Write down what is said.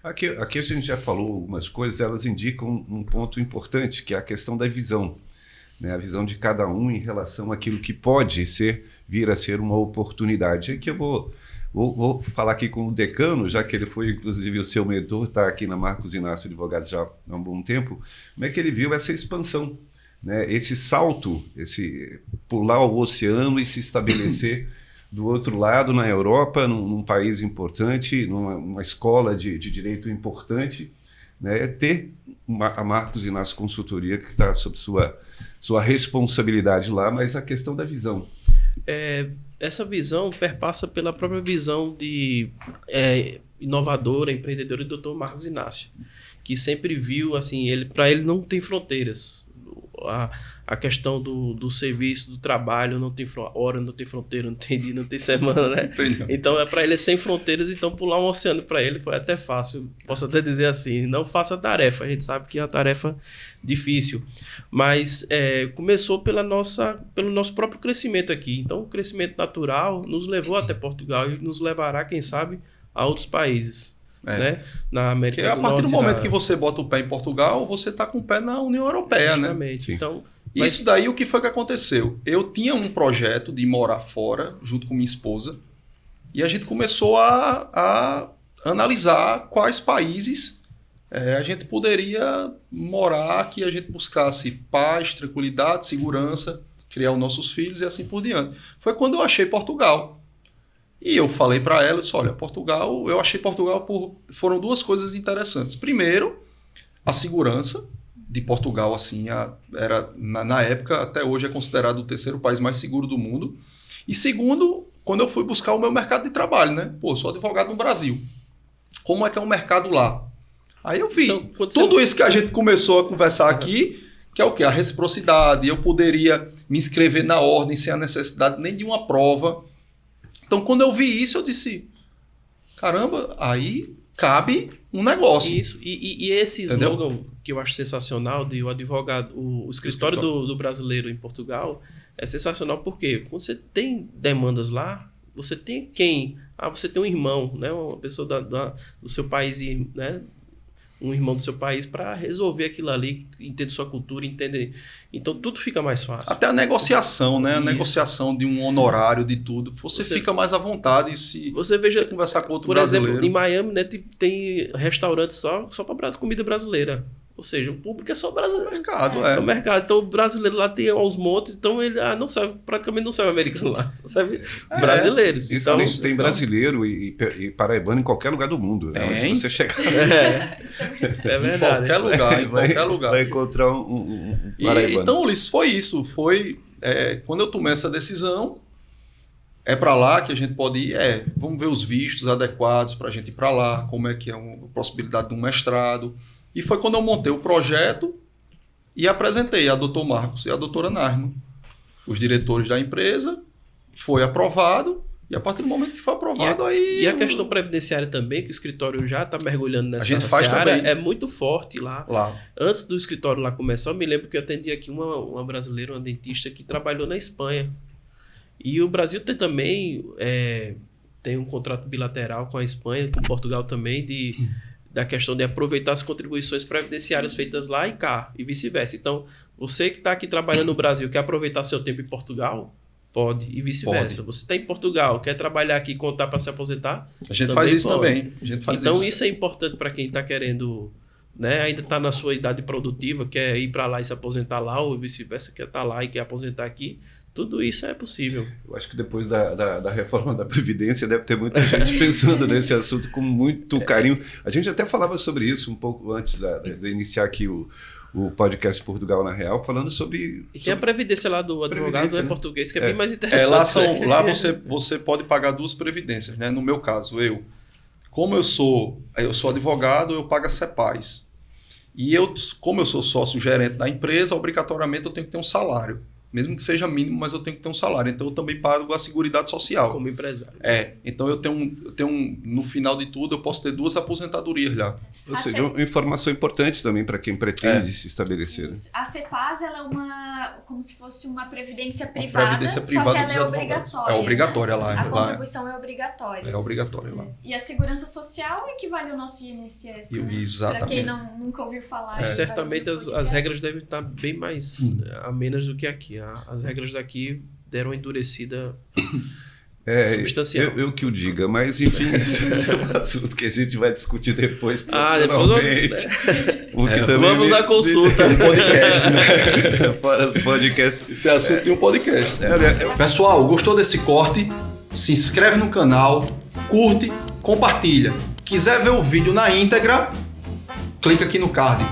Aqui a gente já falou algumas coisas, elas indicam um ponto importante, que é a questão da visão, né? A visão de cada um em relação àquilo que pode vir a ser uma oportunidade. Aqui eu vou falar aqui com o decano, já que ele foi, inclusive, o seu mentor, está aqui na Marcos Inácio Advogados já há um bom tempo, como é que ele viu essa expansão, né? Esse salto, esse pular o oceano e se estabelecer do outro lado, na Europa, num país importante, numa escola de direito importante, né? Ter a Marcos Inácio Consultoria, que está sob sua responsabilidade lá, mas a questão da visão. Essa visão perpassa pela própria visão de inovadora, empreendedora do Dr. Marcos Inácio, que sempre viu, assim, para ele não tem fronteiras. A questão do serviço, do trabalho, não tem hora, não tem fronteira, não tem dia, não tem semana, né? Então, para ele é sem fronteiras, então pular um oceano para ele foi até fácil. Posso até dizer assim, não faça a tarefa, a gente sabe que é uma tarefa difícil, mas começou pelo nosso próprio crescimento aqui. Então, o crescimento natural nos levou até Portugal e nos levará, quem sabe, a outros países. Né? Na América do Norte. A partir do momento que você bota o pé em Portugal, você está com o pé na União Europeia, justamente, né? Então, isso daí, o que foi que aconteceu? Eu tinha um projeto de morar fora, junto com minha esposa, e a gente começou a analisar quais países a gente poderia morar, que a gente buscasse paz, tranquilidade, segurança, criar os nossos filhos e assim por diante. Foi quando eu achei Portugal. E eu falei para ela, eu disse, olha, Portugal, eu achei Portugal foram duas coisas interessantes. Primeiro, a segurança de Portugal, assim, era na época, até hoje é considerado o terceiro país mais seguro do mundo. E segundo, quando eu fui buscar o meu mercado de trabalho, né? Pô, eu sou advogado no Brasil. Como é que é o mercado lá? Aí eu vi então, tudo isso que a gente começou a conversar aqui, que é o quê? A reciprocidade, eu poderia me inscrever na ordem sem a necessidade nem de uma prova. Então, quando eu vi isso, eu disse, caramba, aí cabe um negócio. Isso, e esse slogan que eu acho sensacional, de o advogado, o escritório do brasileiro em Portugal, é sensacional porque quando você tem demandas lá, você tem quem? Você tem um irmão, né? Uma pessoa do seu país, né? Um irmão do seu país para resolver aquilo ali, entender sua cultura, entender. Então tudo fica mais fácil. Até a negociação, né? A negociação de um honorário, de tudo. Você fica mais à vontade se você conversar com outro por brasileiro. Exemplo, em Miami, né, tem restaurantes só para comida brasileira. Ou seja, o público é só brasileiro. É o mercado. Então, o brasileiro lá tem aos montes, então ele praticamente não serve americano lá, só serve brasileiros. Então, tem brasileiro e paraibano em qualquer lugar do mundo. Né? Onde você chegar. É verdade. Em qualquer lugar. Vai encontrar um paraibano. Então, Ulisses, foi isso. Quando eu tomei essa decisão, é para lá que a gente pode ir. Vamos ver os vistos adequados para a gente ir para lá, como é que é a possibilidade de um mestrado. E foi quando eu montei o projeto e apresentei a Dr. Marcos e a doutora Narma, os diretores da empresa. Foi aprovado e a partir do momento que foi aprovado E a questão previdenciária também, que o escritório já está mergulhando nessa área, a gente faz área, também. É muito forte lá. Antes do escritório lá começar, eu me lembro que eu atendi aqui uma brasileira, uma dentista que trabalhou na Espanha. E o Brasil tem também tem um contrato bilateral com a Espanha, com Portugal também, da questão de aproveitar as contribuições previdenciárias feitas lá e cá, e vice-versa. Então, você que está aqui trabalhando no Brasil, quer aproveitar seu tempo em Portugal, pode, e vice-versa. Você está em Portugal, quer trabalhar aqui e contar para se aposentar, a gente faz isso também. Então, isso é importante para quem está querendo, né, ainda está na sua idade produtiva, quer ir para lá e se aposentar lá, ou vice-versa, quer estar lá e quer aposentar aqui. Tudo isso é possível. Eu acho que depois da reforma da Previdência deve ter muita gente pensando nesse assunto com muito carinho. A gente até falava sobre isso um pouco antes de iniciar aqui o podcast Portugal na Real, falando sobre... E tem a Previdência lá do advogado, né, português, que é bem mais interessante. Lá você pode pagar duas previdências, né? No meu caso, como eu sou advogado, eu pago a CEPAS. E como eu sou sócio gerente da empresa, obrigatoriamente eu tenho que ter um salário. Mesmo que seja mínimo, mas eu tenho que ter um salário. Então eu também pago a Seguridade Social. Como empresário. Então eu tenho no final de tudo, eu posso ter 2 aposentadorias já. Ou seja, uma informação importante também para quem pretende se estabelecer. Isso. A CEPAS, ela é como se fosse uma previdência privada, Previdência só privada que ela dos é advogados. obrigatória. É obrigatória lá. A lá contribuição é obrigatória. é obrigatória lá. E a segurança social equivale ao nosso INSS. Né? Exatamente. Para quem nunca ouviu falar. E certamente as regras devem estar bem mais amenas do que aqui. As regras daqui deram uma endurecida substancial. Eu que o diga, mas enfim, esse é um assunto que a gente vai discutir depois depois vamos à consulta. Um podcast, né? Fora do podcast. Esse assunto tem um podcast. Pessoal, gostou desse corte? Se inscreve no canal, curte, compartilha. Quiser ver o vídeo na íntegra, clica aqui no card.